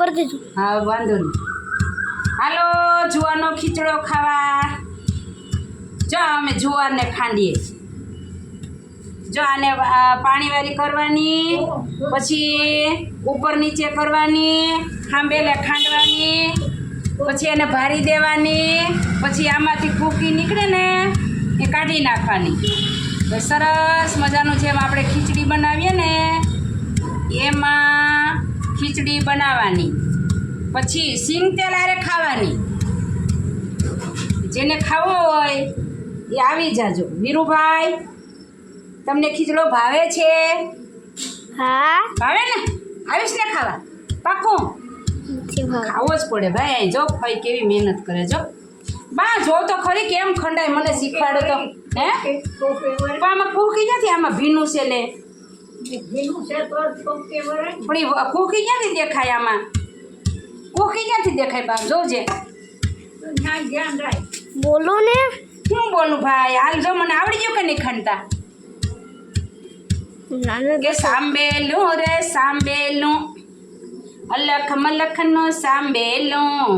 કરી દીધું. હા વાંધો નહીં. હાલો જુવારનો ખીચડો ખાવા. જો અમે જુવારને ખાંડીએ. જો આને પાણીવાળી કરવાની, પછી ઉપર નીચે કરવાની, ખાંભેલે ખાંડવાની, પછી એને ભારી દેવાની, પછી આમાંથી કૂકી નીકળે ને એ કાઢી નાખવાની. તો સરસ મજાનું જેમ આપણે ખીચડી બનાવીએ ને એમાં ખીચડી બનાવવાની. પછી સિંગ તેલ હારે ખાવાની. જેને ખાવો હોય એ આવી જાજો. વીરુભાઈ તમને ખીચડો ભાવે છે? હા. ભાવે ને? આવીશ ને ખાવા? પાકું? ખાવો જ પડે ભાઈ. જો ભાઈ કેવી મહેનત કરે. જો બા જો તો ખરી કેમ ખંડાય, મને શીખવાડો તો. હે પણ આમાં કૂકી નથી, આમાં ભીનું છે ને. પણ એ કૂકી ક્યાંથી દેખાય? આમાં કૂકી ક્યાંથી દેખાય બા? જોજે. બોલો ને. શું બોલું ભાઈ? હાલ જો મને આવડી ગયું કે નહીં ખંડતા? કે સાંભેલું રે સાંભેલું, અલખ મલખનું સાંભેલું,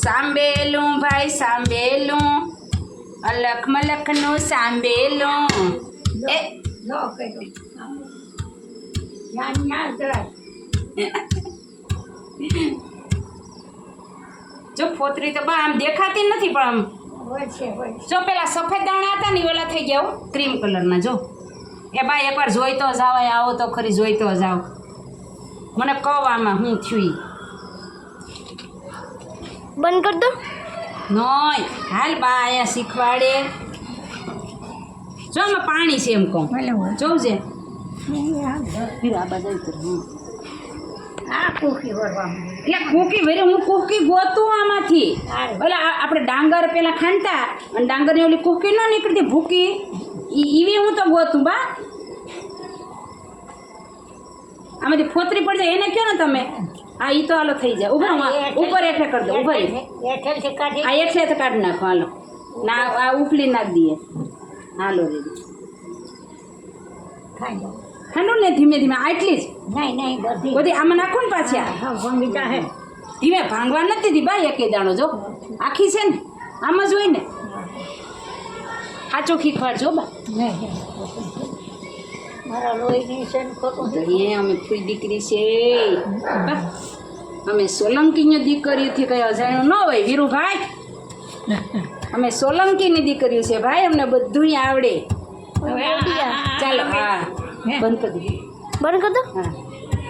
સાંભેલું ભાઈ સાંભેલું, અલખ મલખનું સાંભેલું. એ જો ફોતરી તો બા આમ દેખાતી નથી, પણ આમ જો પેલા સફેદ દાણા હતા ને ઓલા થઈ ગયા ક્રીમ કલરના. જો એ ભાઈ એકવાર જોઈ તો જાવ, આવો તો ખરી જોઈ તો જાવ. મને કહો આમાં શું થયું. બંધ કરી દો. નોય હાલ બા અહીંયા શીખવાડે. જો આમાં પાણી છે એમ કહું. જોઉંજે એટલે કૂકી ભરે હું કૂકી ગોતું આમાંથી. ઓલા આપણે ડાંગર પેલા ખાંડતા અને ડાંગરની ઓલી કૂકી ન નીકળતી ભૂકી, ઈવી હું તો ગોતું બા. આમાંથી ફોતરી પડી જાય એને કહો ને તમે. હા ઈ તો હાલો થઈ જાય. ઉભા ઉપર હેઠે કરી દો. ઉભા હા એટલે તો કાઢી નાખો. હાલો ના આ ઉપલી નાખી દઈએ. હાલો રેડી ખાંડો ને ધીમે ધીમે. આટલી જ બધી આમાં નાખો ને પાછી. ધીમે ભાંગવા નથી દીધી બા એકે દાણો. જો આખી છે ને આમાં જ હોય ને. સાચો ખીખવાડજો બા. અમે ફૂલ દીકરી છે. અમે સોલંકીની દીકરીથી કઈ અજાણ્યું ન હોય વીરુભાઈ. અમે સોલંકીની દીકરીઓ છે ભાઈ, અમને બધું આવડે. ચાલો હા બંધ કરી દો. બંધ કરી દો. હા